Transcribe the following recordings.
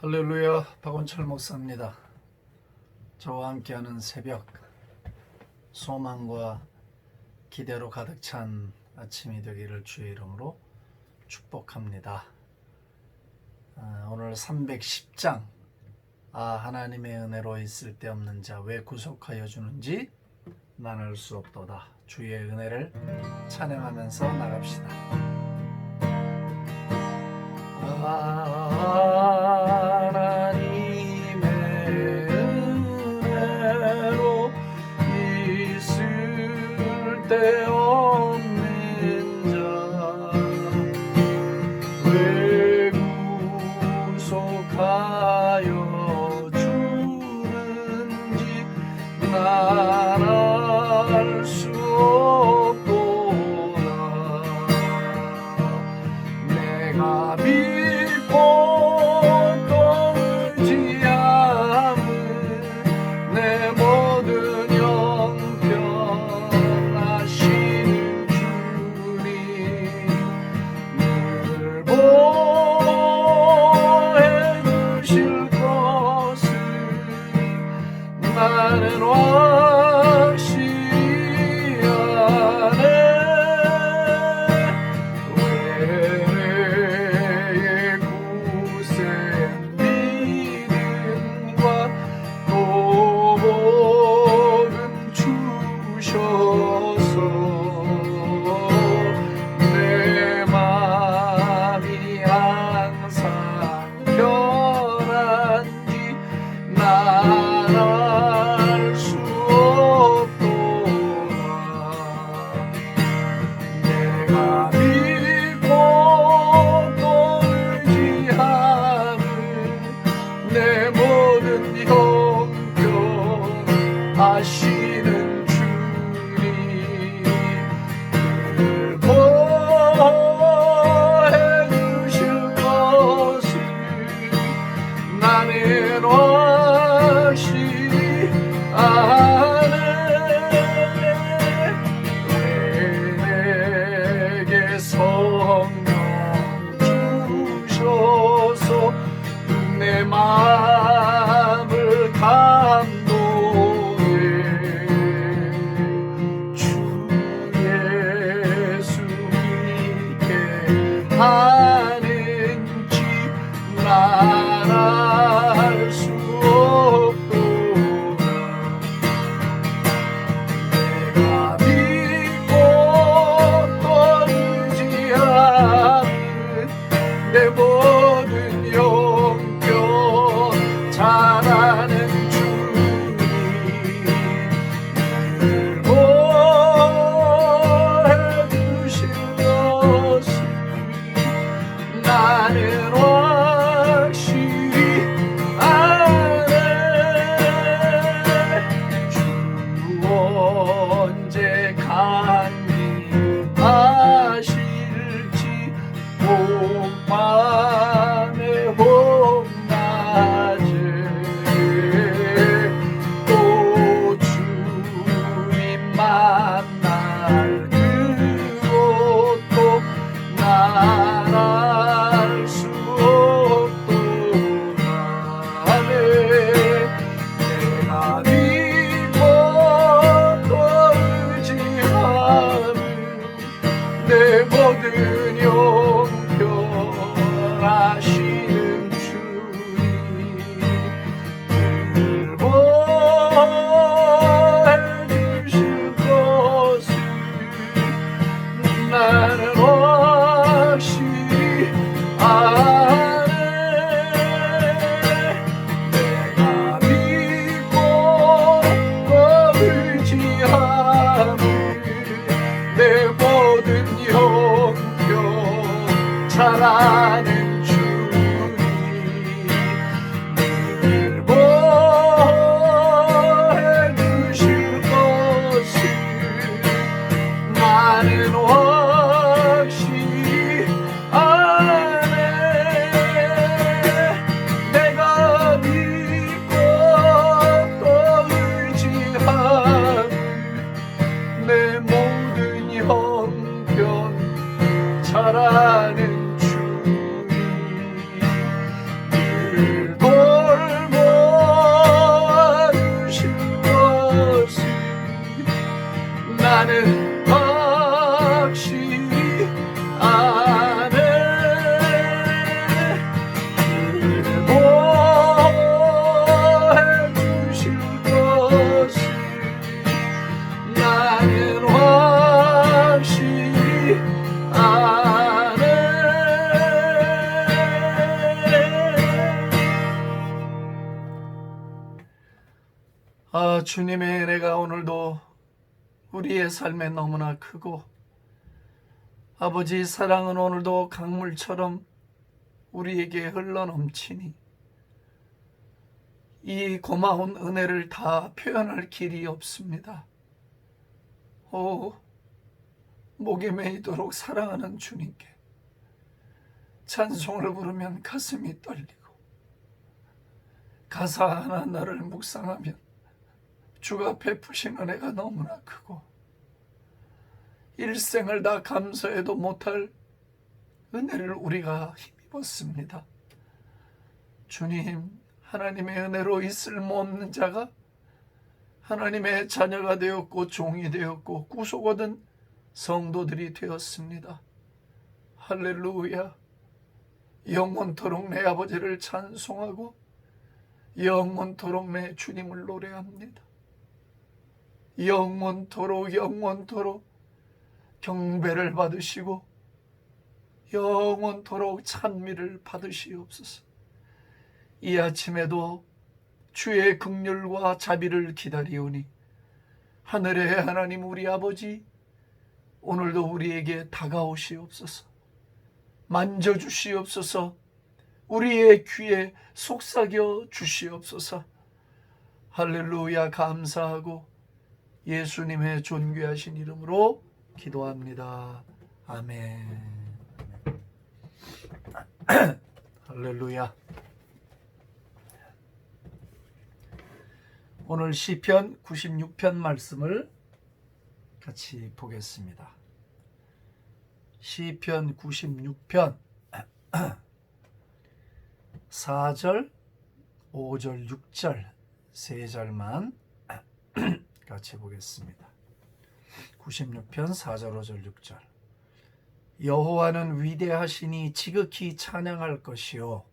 할렐루야, 박원철 목사입니다. 저와 함께하는 새벽, 소망과 기대로 가득 찬 아침이 되기를 주의 이름으로 축복합니다. 오늘 310장 하나님의 은혜로 있을 데 없는 자 왜 구속하여 주는지 나눌 수 없도다. 주의 은혜를 찬양하면서 나갑시다. 하나님의 은혜로 있을 데 없는 자 왜 구속하여 주는지 난 알 수 없도다. 내가 믿고 또 의지함은 내 모든 형편하시는 주님 늘 보호해 주실 것을 나는 확실히 아네. 외래의 구센 믿음과 또 복음 주셔서 내 맘이 항상 편한지 난 알 수 없도다. 내가 믿고 또 의지하는 내 모든 형편 아시는 주님 늘 보호해 주실 것을 나는 확실히 아네. 왜 내게 성령 주셔서 내 마음을 감동해 주 예수 믿게 하는지 난 알 수 없도다. 내가 믿고 또 의지하는 내 모든 형편 주님의 은혜가 오늘도 우리의 삶에 너무나 크고, 아버지 사랑은 오늘도 강물처럼 우리에게 흘러넘치니 이 고마운 은혜를 다 표현할 길이 없습니다. 목이 메이도록 사랑하는 주님께 찬송을 부르면 가슴이 떨리고, 가사 하나하나를 묵상하면 주가 베푸신 은혜가 너무나 크고, 일생을 다 감사해도 못할 은혜를 우리가 힘입었습니다. 주님, 하나님의 은혜로 있을 모 없는 자가 하나님의 자녀가 되었고 종이 되었고 구속 얻은 성도들이 되었습니다. 할렐루야. 영원토록 내 아버지를 찬송하고 영원토록 내 주님을 노래합니다. 영원토록 경배를 받으시고 영원토록 찬미를 받으시옵소서. 이 아침에도 주의 긍휼과 자비를 기다리오니 하늘의 하나님 우리 아버지, 오늘도 우리에게 다가오시옵소서. 만져주시옵소서. 우리의 귀에 속삭여 주시옵소서. 할렐루야. 감사하고 예수님의 존귀하신 이름으로 기도합니다. 아멘. 할렐루야. 오늘 시편 96편 말씀을 같이 보겠습니다. 시편 96편 4절, 5절, 6절 세 절만 같이 보겠습니다. 96편 4절, 5절, 6절. 여호와는 위대하시니 지극히 찬양할 것이요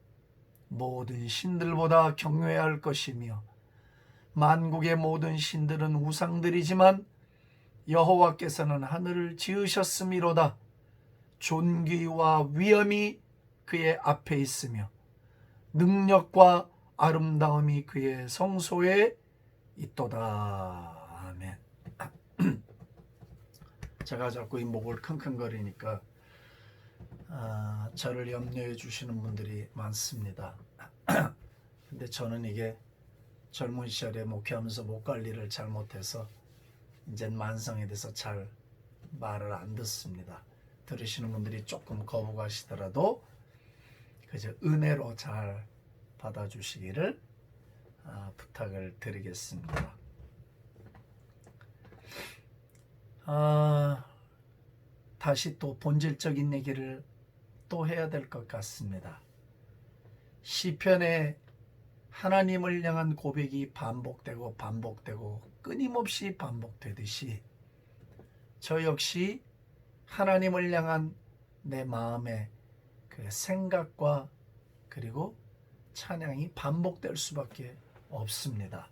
모든 신들보다 경외할 것이며 만국의 모든 신들은 우상들이지만 여호와께서는 하늘을 지으셨음이로다. 존귀와 위엄이 그의 앞에 있으며 능력과 아름다움이 그의 성소에 있도다. 아멘. 제가 자꾸 이 목을 킁킁거리니까 저를 염려해 주시는 분들이 많습니다. 근데 저는 이게 젊은 시절에 목회하면서 목 관리를 잘못해서 이제 만성이 돼서 잘 말을 안 듣습니다. 들으시는 분들이 조금 거부하시더라도 그저 은혜로 잘 받아주시기를 부탁을 드리겠습니다. 다시 또 본질적인 얘기를 또 해야 될 것 같습니다. 시편에 하나님을 향한 고백이 반복되고 끊임없이 반복되듯이 저 역시 하나님을 향한 내 마음의 그 생각과 그리고 찬양이 반복될 수밖에 없습니다.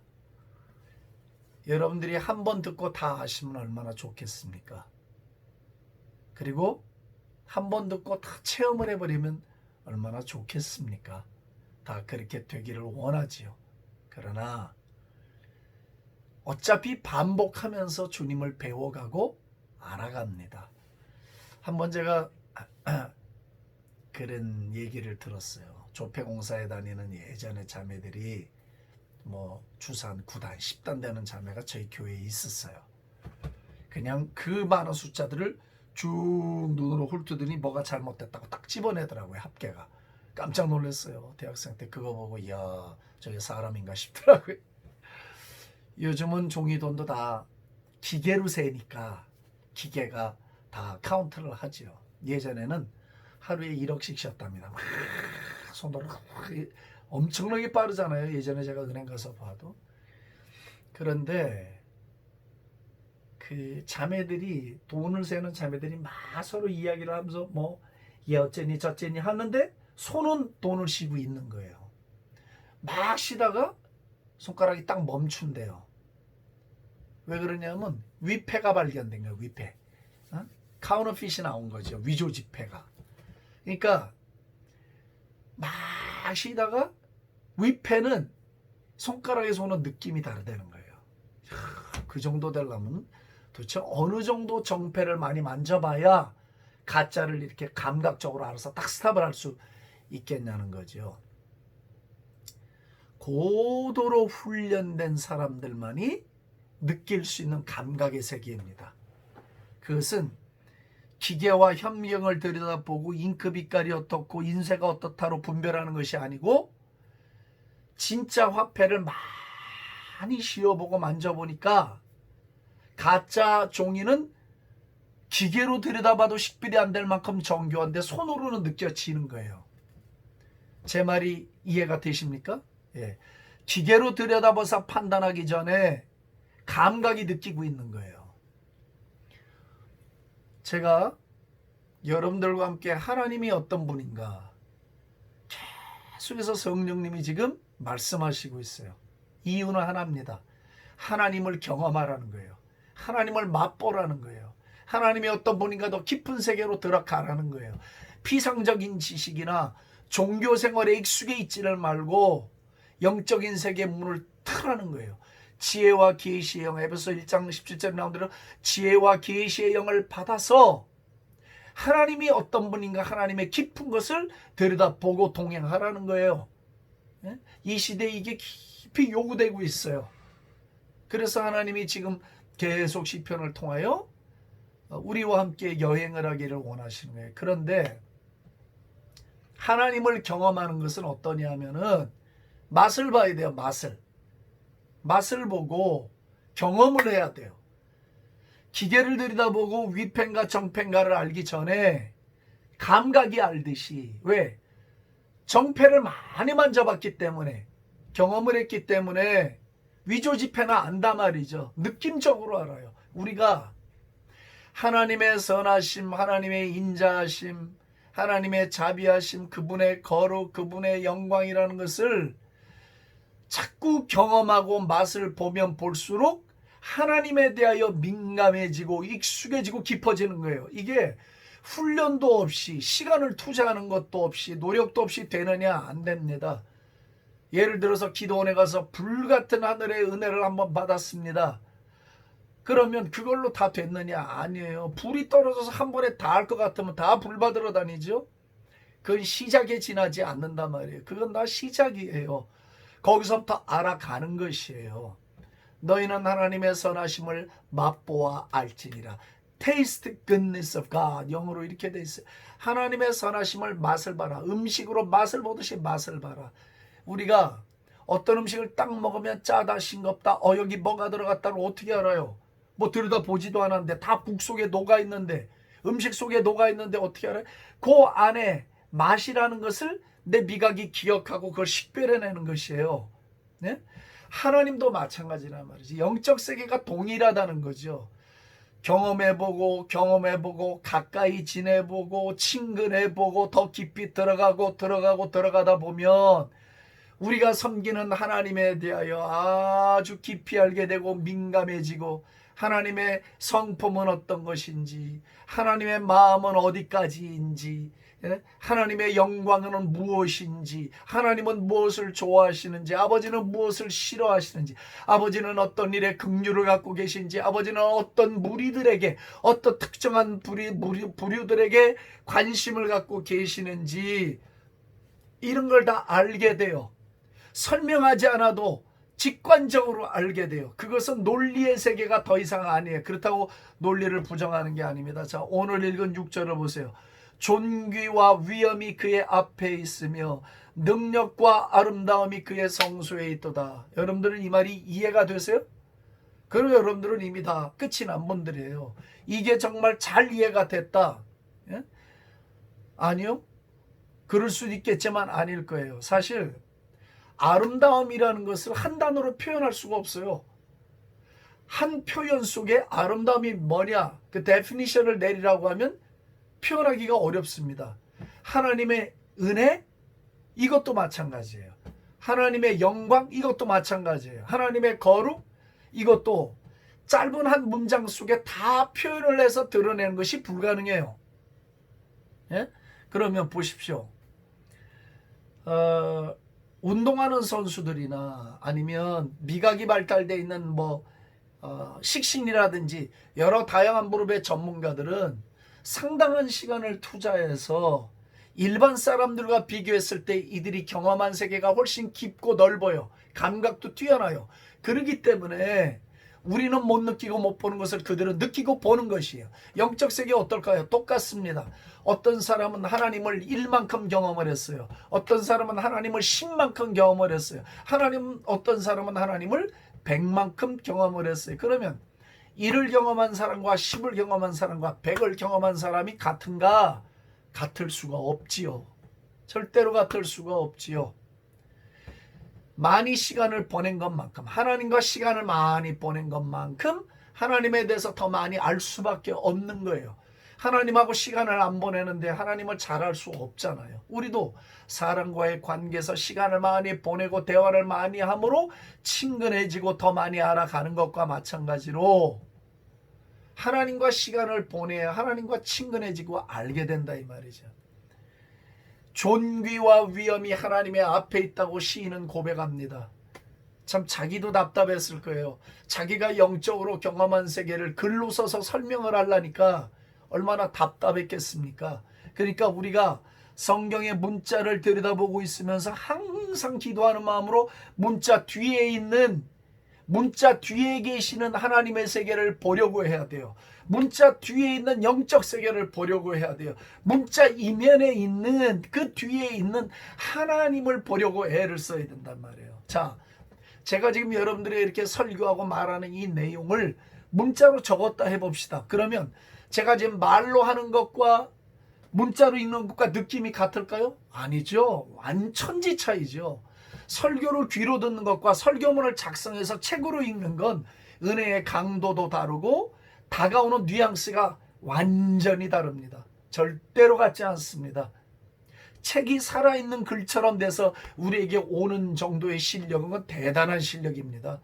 여러분들이 한 번 듣고 다 아시면 얼마나 좋겠습니까? 그리고 한 번 듣고 다 체험을 해버리면 얼마나 좋겠습니까? 다 그렇게 되기를 원하지요. 그러나 어차피 반복하면서 주님을 배워가고 알아갑니다. 한번 제가 그런 얘기를 들었어요. 조폐공사에 다니는 예전의 자매들이 뭐 주산 9단, 10단 되는 자매가 저희 교회에 있었어요. 그냥 그 많은 숫자들을 쭉 눈으로 훑더니 뭐가 잘못됐다고 딱 집어내더라고요. 합계가. 깜짝 놀랐어요. 대학생 때 그거 보고 이야 저게 사람인가 싶더라고요. 요즘은 종이돈도 다 기계로 세니까 기계가 다 카운트를 하죠. 예전에는 하루에 1억씩 쉬었답니다. 손으로 엄청나게 빠르잖아요. 예전에 제가 은행 가서 봐도. 그런데 그 자매들이 돈을 세는 자매들이 막 서로 이야기를 하면서 뭐 얘 어쩌니 저쩌니 하는데 손은 돈을 쉬고 있는 거예요. 막 쉬다가 손가락이 딱 멈춘대요. 왜 그러냐면 위패가 발견된 거예요. 위패. 카운터핏이 나온 거죠. 위조 지폐가. 그러니까 막 쉬다가 위패는 손가락에서 오는 느낌이 다르다는 거예요. 그 정도 되려면 도대체 어느 정도 정패를 많이 만져봐야 가짜를 이렇게 감각적으로 알아서 딱 스탑을 할 수 있겠냐는 거죠. 고도로 훈련된 사람들만이 느낄 수 있는 감각의 세계입니다. 그것은 기계와 현미경을 들여다보고 잉크 빛깔이 어떻고 인쇄가 어떻다로 분별하는 것이 아니고 진짜 화폐를 많이 씌워보고 만져보니까 가짜 종이는 기계로 들여다봐도 식별이 안 될 만큼 정교한데 손으로는 느껴지는 거예요. 제 말이 이해가 되십니까? 예. 기계로 들여다봐서 판단하기 전에 감각이 느끼고 있는 거예요. 제가 여러분들과 함께 하나님이 어떤 분인가 계속해서 성령님이 지금 말씀하시고 있어요. 이유는 하나입니다. 하나님을 경험하라는 거예요. 하나님을 맛보라는 거예요. 하나님이 어떤 분인가 더 깊은 세계로 들어가라는 거예요. 피상적인 지식이나 종교 생활에 익숙해 있지를 말고 영적인 세계의 문을 트라는 거예요. 지혜와 계시의 영, 에베소 1장 17절에 나온 대로 지혜와 계시의 영을 받아서 하나님이 어떤 분인가 하나님의 깊은 것을 들여다보고 동행하라는 거예요. 이 시대에 이게 깊이 요구되고 있어요. 그래서 하나님이 지금 계속 시편을 통하여 우리와 함께 여행을 하기를 원하시는 거예요. 그런데 하나님을 경험하는 것은 어떠냐 하면은 맛을 봐야 돼요. 맛을 보고 경험을 해야 돼요. 기계를 들여다보고 위펜과 정펜가를 알기 전에 감각이 알듯이, 왜? 정펜을 많이 만져봤기 때문에, 경험을 했기 때문에 위조지펜은 안단 말이죠. 느낌적으로 알아요. 우리가 하나님의 선하심, 하나님의 인자하심, 하나님의 자비하심, 그분의 거룩, 그분의 영광이라는 것을 자꾸 경험하고 맛을 보면 볼수록 하나님에 대하여 민감해지고 익숙해지고 깊어지는 거예요. 이게 훈련도 없이 시간을 투자하는 것도 없이 노력도 없이 되느냐? 안 됩니다. 예를 들어서 기도원에 가서 불같은 하늘의 은혜를 한번 받았습니다. 그러면 그걸로 다 됐느냐? 아니에요. 불이 떨어져서 한 번에 다 할 것 같으면 다 불 받으러 다니죠. 그건 시작에 지나지 않는단 말이에요. 그건 다 시작이에요. 거기서부터 알아가는 것이에요. 너희는 하나님의 선하심을 맛보아 알지니라. Taste goodness of God. 영어로 이렇게 돼 있어요. 하나님의 선하심을 맛을 봐라. 음식으로 맛을 보듯이 맛을 봐라. 우리가 어떤 음식을 딱 먹으면 짜다 싱겁다 여기 뭐가 들어갔다는 어떻게 알아요? 뭐 들여다보지도 않았는데 다 국 속에 녹아있는데 음식 속에 녹아있는데 어떻게 알아요? 그 안에 맛이라는 것을 내 미각이 기억하고 그걸 식별해내는 것이에요. 네? 하나님도 마찬가지란 말이지. 영적 세계가 동일하다는 거죠. 경험해보고 가까이 지내보고 친근해보고 더 깊이 들어가다 보면 우리가 섬기는 하나님에 대하여 아주 깊이 알게 되고 민감해지고 하나님의 성품은 어떤 것인지, 하나님의 마음은 어디까지인지, 하나님의 영광은 무엇인지, 하나님은 무엇을 좋아하시는지, 아버지는 무엇을 싫어하시는지, 아버지는 어떤 일에 긍휼을 갖고 계신지, 아버지는 어떤 무리들에게, 어떤 특정한 부류들에게 관심을 갖고 계시는지, 이런 걸 다 알게 돼요. 설명하지 않아도 직관적으로 알게 돼요. 그것은 논리의 세계가 더 이상 아니에요. 그렇다고 논리를 부정하는 게 아닙니다. 자, 오늘 읽은 6절을 보세요. 존귀와 위엄이 그의 앞에 있으며 능력과 아름다움이 그의 성소에 있도다. 여러분들은 이 말이 이해가 되세요? 그럼 여러분들은 이미 다 끝이 난 분들이에요. 이게 정말 잘 이해가 됐다. 예? 아니요. 그럴 수도 있겠지만 아닐 거예요. 사실 아름다움이라는 것을 한 단어로 표현할 수가 없어요. 한 표현 속에 아름다움이 뭐냐, 그 데피니션을 내리라고 하면 표현하기가 어렵습니다. 하나님의 은혜, 이것도 마찬가지예요. 하나님의 영광, 이것도 마찬가지예요. 하나님의 거룩, 이것도 짧은 한 문장 속에 다 표현을 해서 드러내는 것이 불가능해요. 예? 그러면 보십시오. 운동하는 선수들이나 아니면 미각이 발달되어 있는 식신이라든지 여러 다양한 분야의 전문가들은 상당한 시간을 투자해서 일반 사람들과 비교했을 때 이들이 경험한 세계가 훨씬 깊고 넓어요. 감각도 뛰어나요. 그렇기 때문에 우리는 못 느끼고 못 보는 것을 그들은 느끼고 보는 것이에요. 영적 세계 어떨까요? 똑같습니다. 어떤 사람은 하나님을 1만큼 경험을 했어요. 어떤 사람은 하나님을 10만큼 경험을 했어요. 어떤 사람은 하나님을 100만큼 경험을 했어요. 그러면 1을 경험한 사람과 10을 경험한 사람과 100을 경험한 사람이 같은가? 같을 수가 없지요. 절대로 같을 수가 없지요. 많이 시간을 보낸 것만큼, 하나님과 시간을 많이 보낸 것만큼 하나님에 대해서 더 많이 알 수밖에 없는 거예요. 하나님하고 시간을 안 보내는데 하나님을 잘 알 수 없잖아요. 우리도 사람과의 관계에서 시간을 많이 보내고 대화를 많이 함으로 친근해지고 더 많이 알아가는 것과 마찬가지로 하나님과 시간을 보내야 하나님과 친근해지고 알게 된다 이 말이죠. 존귀와 위엄이 하나님의 앞에 있다고 시인은 고백합니다. 참 자기도 답답했을 거예요. 자기가 영적으로 경험한 세계를 글로 써서 설명을 하려니까 얼마나 답답했겠습니까? 그러니까 우리가 성경의 문자를 들여다보고 있으면서 항상 기도하는 마음으로 문자 뒤에 계시는 하나님의 세계를 보려고 해야 돼요. 문자 뒤에 있는 영적 세계를 보려고 해야 돼요. 문자 이면에 있는 그 뒤에 있는 하나님을 보려고 애를 써야 된단 말이에요. 자, 제가 지금 여러분들이 이렇게 설교하고 말하는 이 내용을 문자로 적었다 해봅시다. 그러면 제가 지금 말로 하는 것과 문자로 읽는 것과 느낌이 같을까요? 아니죠. 완천지 차이죠. 설교를 귀로 듣는 것과 설교문을 작성해서 책으로 읽는 건 은혜의 강도도 다르고 다가오는 뉘앙스가 완전히 다릅니다. 절대로 같지 않습니다. 책이 살아있는 글처럼 돼서 우리에게 오는 정도의 실력은 대단한 실력입니다.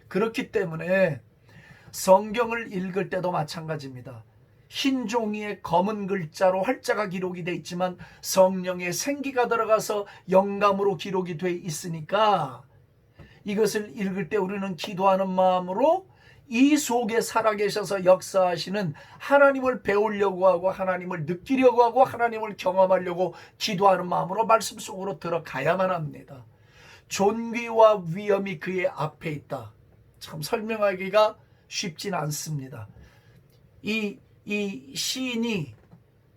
그렇기 때문에 성경을 읽을 때도 마찬가지입니다. 흰 종이에 검은 글자로 활자가 기록이 돼 있지만 성령의 생기가 들어가서 영감으로 기록이 돼 있으니까 이것을 읽을 때 우리는 기도하는 마음으로 이 속에 살아계셔서 역사하시는 하나님을 배우려고 하고 하나님을 느끼려고 하고 하나님을 경험하려고 기도하는 마음으로 말씀 속으로 들어가야만 합니다. 존귀와 위엄이 그의 앞에 있다. 참 설명하기가 쉽진 않습니다. 이 시인이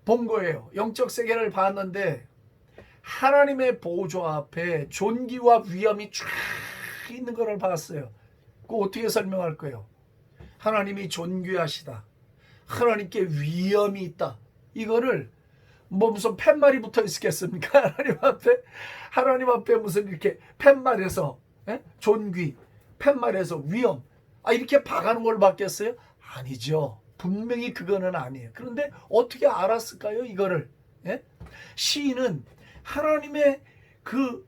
본 거예요. 영적 세계를 봤는데 하나님의 보좌 앞에 존귀와 위엄이 쫙 있는 것을 봤어요. 그거 어떻게 설명할 거예요? 하나님이 존귀하시다. 하나님께 위엄이 있다. 이거를 뭐 무슨 팻말이 붙어 있겠습니까? 하나님 앞에 무슨 이렇게 팻말에서 존귀, 팻말에서 위엄 이렇게 박아놓은 걸 봤겠어요? 아니죠. 분명히 그거는 아니에요. 그런데 어떻게 알았을까요? 이거를 시인은 하나님의 그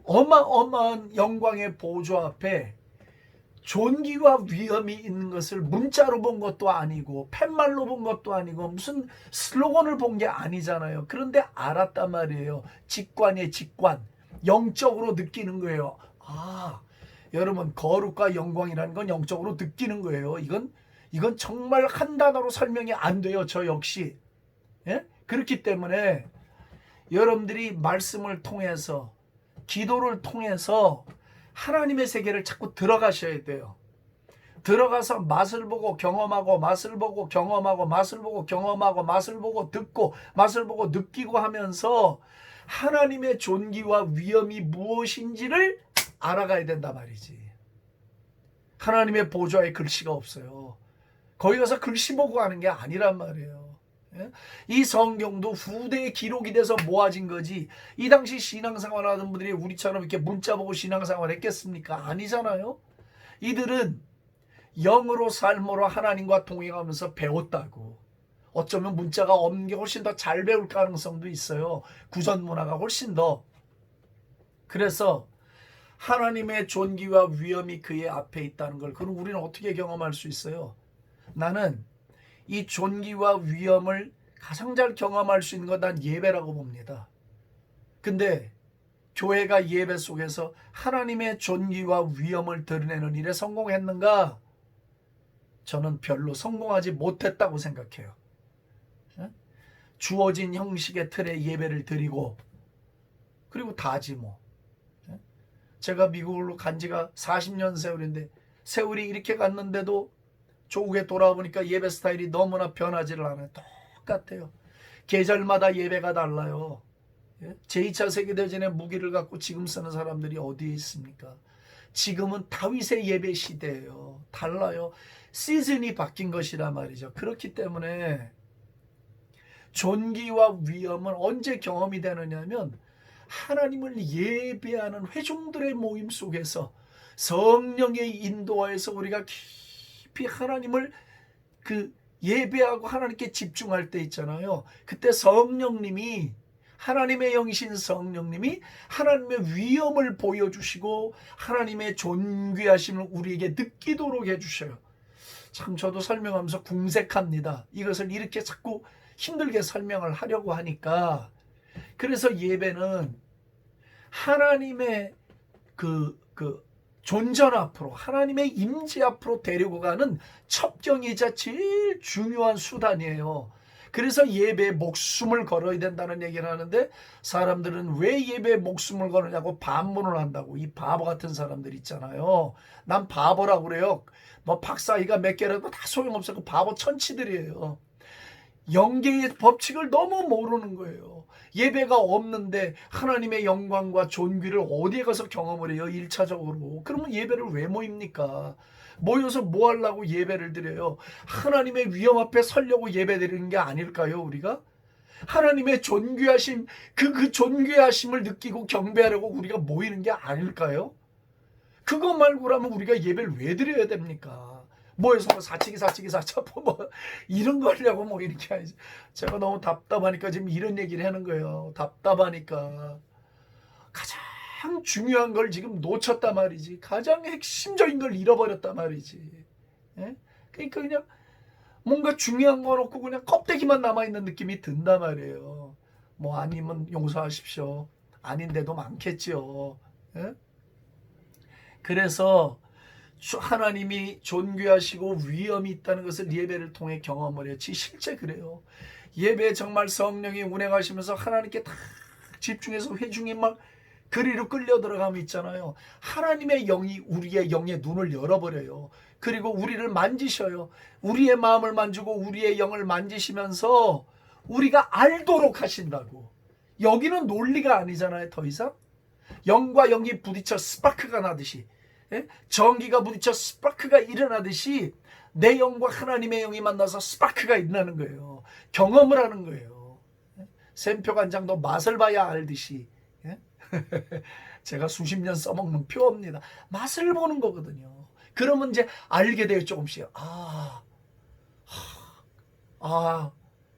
어마어마한 영광의 보좌 앞에 존귀와 위엄이 있는 것을 문자로 본 것도 아니고 팻말로 본 것도 아니고 무슨 슬로건을 본 게 아니잖아요. 그런데 알았단 말이에요. 직관이에요. 직관. 영적으로 느끼는 거예요. 여러분 거룩과 영광이라는 건 영적으로 느끼는 거예요. 이건 정말 한 단어로 설명이 안 돼요. 저 역시. 그렇기 때문에 여러분들이 말씀을 통해서 기도를 통해서 하나님의 세계를 자꾸 들어가셔야 돼요. 들어가서 맛을 보고 경험하고 맛을 보고 경험하고 맛을 보고 경험하고 맛을 보고 듣고 맛을 보고 느끼고 하면서 하나님의 존귀와 위엄이 무엇인지를 알아가야 된단 말이지. 하나님의 보좌에 글씨가 없어요. 거기 가서 글씨 보고 하는 게 아니란 말이에요. 이 성경도 후대에 기록이 돼서 모아진 거지 이 당시 신앙생활 하던 분들이 우리처럼 이렇게 문자 보고 신앙생활 했겠습니까? 아니잖아요. 이들은 영으로 삶으로 하나님과 동행하면서 배웠다고. 어쩌면 문자가 없는 게 훨씬 더 잘 배울 가능성도 있어요. 구전 문화가 훨씬 더. 그래서 하나님의 존귀와 위엄이 그의 앞에 있다는 걸 그럼 우리는 어떻게 경험할 수 있어요? 나는 이 존귀와 위엄을 가장 잘 경험할 수 있는 건 난 예배라고 봅니다. 근데 교회가 예배 속에서 하나님의 존귀와 위엄을 드러내는 일에 성공했는가? 저는 별로 성공하지 못했다고 생각해요. 주어진 형식의 틀에 예배를 드리고 그리고 다지 뭐. 제가 미국으로 간 지가 40년 세월인데 세월이 이렇게 갔는데도 조국에 돌아와 보니까 예배 스타일이 너무나 변하지를 않아요. 똑같아요. 계절마다 예배가 달라요. 제2차 세계대전의 무기를 갖고 지금 쓰는 사람들이 어디에 있습니까? 지금은 다윗의 예배 시대예요. 달라요. 시즌이 바뀐 것이란 말이죠. 그렇기 때문에 존귀와 위엄은 언제 경험이 되느냐면 하나님을 예배하는 회중들의 모임 속에서 성령의 인도하에서 우리가 깊이 하나님을 예배하고 하나님께 집중할 때 있잖아요. 그때 성령님이 하나님의 영이신 성령님이 하나님의 위엄을 보여주시고 하나님의 존귀하심을 우리에게 느끼도록 해주셔요. 참 저도 설명하면서 궁색합니다. 이것을 이렇게 자꾸 힘들게 설명을 하려고 하니까. 그래서 예배는 하나님의 존전 앞으로 하나님의 임재 앞으로 데리고 가는 첩경이자 제일 중요한 수단이에요. 그래서 예배에 목숨을 걸어야 된다는 얘기를 하는데 사람들은 왜 예배에 목숨을 걸느냐고 반문을 한다고. 이 바보 같은 사람들 있잖아요. 난 바보라고 그래요. 뭐 박사이가 몇 개라도 다 소용없어. 바보 천치들이에요. 영계의 법칙을 너무 모르는 거예요. 예배가 없는데 하나님의 영광과 존귀를 어디에 가서 경험을 해요? 1차적으로. 그러면 예배를 왜 모입니까? 모여서 뭐 하려고 예배를 드려요? 하나님의 위엄 앞에 서려고 예배 드리는 게 아닐까요, 우리가? 하나님의 존귀하심, 그 존귀하심을 느끼고 경배하려고 우리가 모이는 게 아닐까요? 그거 말고라면 우리가 예배를 왜 드려야 됩니까? 모여서 뭐 사치기 사차포 뭐 이런 거 하려고 모이는 게 아니죠. 제가 너무 답답하니까 지금 이런 얘기를 하는 거예요. 답답하니까. 가장 중요한 걸 지금 놓쳤단 말이지. 가장 핵심적인 걸 잃어버렸단 말이지. 예? 그러니까 그냥 뭔가 중요한 거 놓고 그냥 껍데기만 남아있는 느낌이 든단 말이에요. 뭐 아니면 용서하십시오. 아닌데도 많겠지요. 예? 그래서 하나님이 존귀하시고 위엄이 있다는 것을 예배를 통해 경험을 했지. 실제 그래요. 예배에 정말 성령이 운행하시면서 하나님께 다 집중해서 회중이 막 그리로 끌려 들어가면 있잖아요. 하나님의 영이 우리의 영의 눈을 열어버려요. 그리고 우리를 만지셔요. 우리의 마음을 만지고 우리의 영을 만지시면서 우리가 알도록 하신다고. 여기는 논리가 아니잖아요. 더 이상 영과 영이 부딪혀 스파크가 나듯이, 전기가 부딪혀 스파크가 일어나듯이 내 영과 하나님의 영이 만나서 스파크가 일어나는 거예요. 경험을 하는 거예요. 샘표간장도 맛을 봐야 알듯이. 제가 수십 년 써먹는 표입니다. 맛을 보는 거거든요. 그러면 이제 알게 돼요. 조금씩.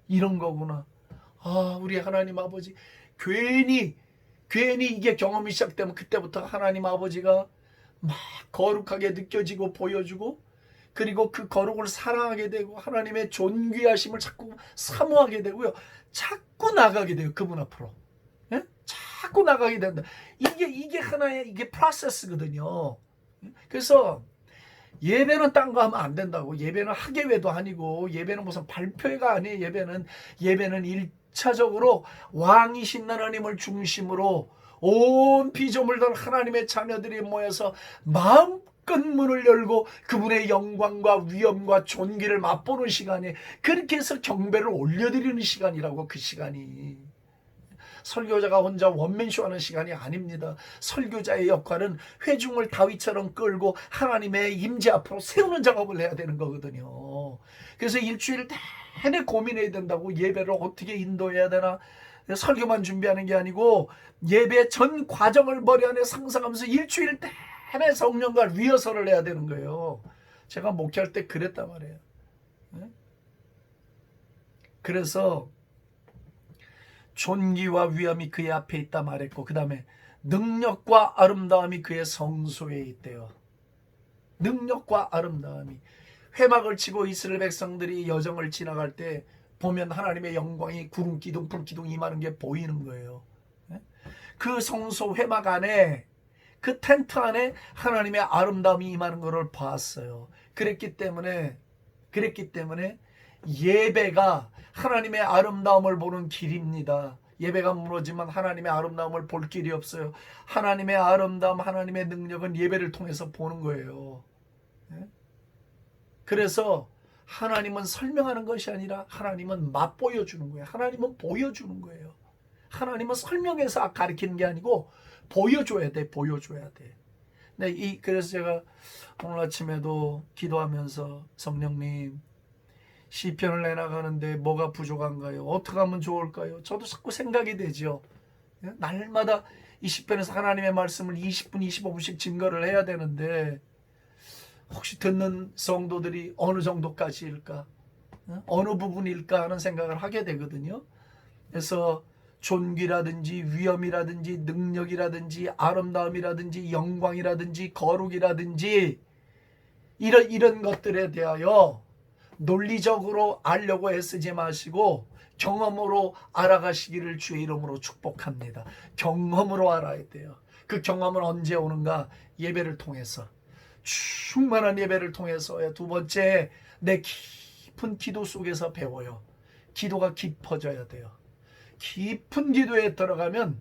이런 거구나. 우리 하나님 아버지 괜히 이게 경험이 시작되면 그때부터 하나님 아버지가 막 거룩하게 느껴지고 보여주고, 그리고 그 거룩을 사랑하게 되고 하나님의 존귀하심을 자꾸 사모하게 되고요. 자꾸 나가게 돼요. 그분 앞으로. 자꾸 나가게 된다. 이게 하나의 프로세스거든요. 그래서 예배는 딴 거 하면 안 된다고. 예배는 학예회도 아니고 예배는 무슨 발표회가 아니에요. 예배는 1차적으로 왕이신 하나님을 중심으로 온 피조물 든 하나님의 자녀들이 모여서 마음껏 문을 열고 그분의 영광과 위엄과 존귀를 맛보는 시간이, 그렇게 해서 경배를 올려드리는 시간이라고. 그 시간이 설교자가 혼자 원맨쇼 하는 시간이 아닙니다. 설교자의 역할은 회중을 다윗처럼 끌고 하나님의 임재 앞으로 세우는 작업을 해야 되는 거거든요. 그래서 일주일 내내 고민해야 된다고. 예배를 어떻게 인도해야 되나. 설교만 준비하는 게 아니고 예배 전 과정을 머리 안에 상상하면서 일주일 내내 성령과 리허설을 해야 되는 거예요. 제가 목회할 때 그랬단 말이에요. 그래서 존귀와 위엄이 그의 앞에 있다 말했고, 그 다음에 능력과 아름다움이 그의 성소에 있대요. 능력과 아름다움이. 회막을 치고 이스라엘 백성들이 여정을 지나갈 때 보면 하나님의 영광이 구름 기둥 불 기둥 임하는 게 보이는 거예요. 그 성소 회막 안에, 그 텐트 안에 하나님의 아름다움이 임하는 것을 봤어요. 그랬기 때문에 예배가 하나님의 아름다움을 보는 길입니다. 예배가 무너지면 하나님의 아름다움을 볼 길이 없어요. 하나님의 아름다움, 하나님의 능력은 예배를 통해서 보는 거예요. 그래서 하나님은 설명하는 것이 아니라 하나님은 맛보여 주는 거예요. 하나님은 보여주는 거예요. 하나님은 설명해서 가르치는 게 아니고 보여줘야 돼. 보여줘야 돼. 그래서 제가 오늘 아침에도 기도하면서 성령님, 시편을 내나가는데 뭐가 부족한가요? 어떻게 하면 좋을까요? 저도 자꾸 생각이 되죠. 날마다 이 시편에서 하나님의 말씀을 20분, 25분씩 증거를 해야 되는데 혹시 듣는 성도들이 어느 정도까지일까? 어느 부분일까 하는 생각을 하게 되거든요. 그래서 존귀라든지 위엄이라든지 능력이라든지 아름다움이라든지 영광이라든지 거룩이라든지 이런 것들에 대하여 논리적으로 알려고 애쓰지 마시고 경험으로 알아가시기를 주의 이름으로 축복합니다. 경험으로 알아야 돼요. 그 경험은 언제 오는가? 예배를 통해서, 충만한 예배를 통해서. 두 번째, 내 깊은 기도 속에서 배워요. 기도가 깊어져야 돼요. 깊은 기도에 들어가면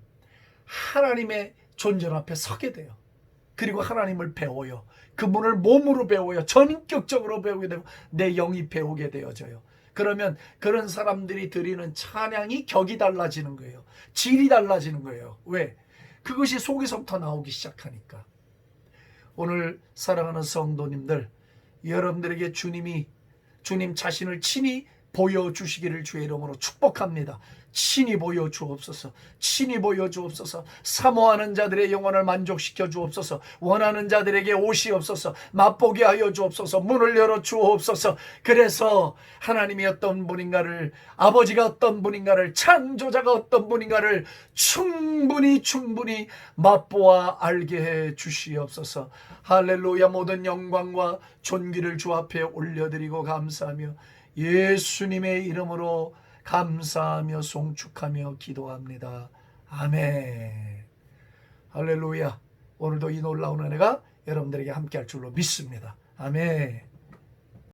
하나님의 존재 앞에 서게 돼요. 그리고 하나님을 배워요. 그분을 몸으로 배워요. 전인격적으로 배우게 되고 내 영이 배우게 되어져요. 그러면 그런 사람들이 드리는 찬양이 격이 달라지는 거예요. 질이 달라지는 거예요. 왜? 그것이 속에서부터 나오기 시작하니까. 오늘 사랑하는 성도님들, 여러분들에게 주님 자신을 친히 보여주시기를 주의 이름으로 축복합니다. 친히 보여주옵소서. 친히 보여주옵소서. 사모하는 자들의 영혼을 만족시켜 주옵소서. 원하는 자들에게 오시옵소서. 맛보게 하여 주옵소서. 문을 열어 주옵소서. 그래서 하나님이 어떤 분인가를, 아버지가 어떤 분인가를, 창조자가 어떤 분인가를 충분히 맛보아 알게 해 주시옵소서. 할렐루야. 모든 영광과 존귀를 주 앞에 올려드리고 감사하며 예수님의 이름으로 감사하며 송축하며 기도합니다. 아멘. 할렐루야. 오늘도 이 놀라운 은혜가 여러분들에게 함께할 줄로 믿습니다. 아멘.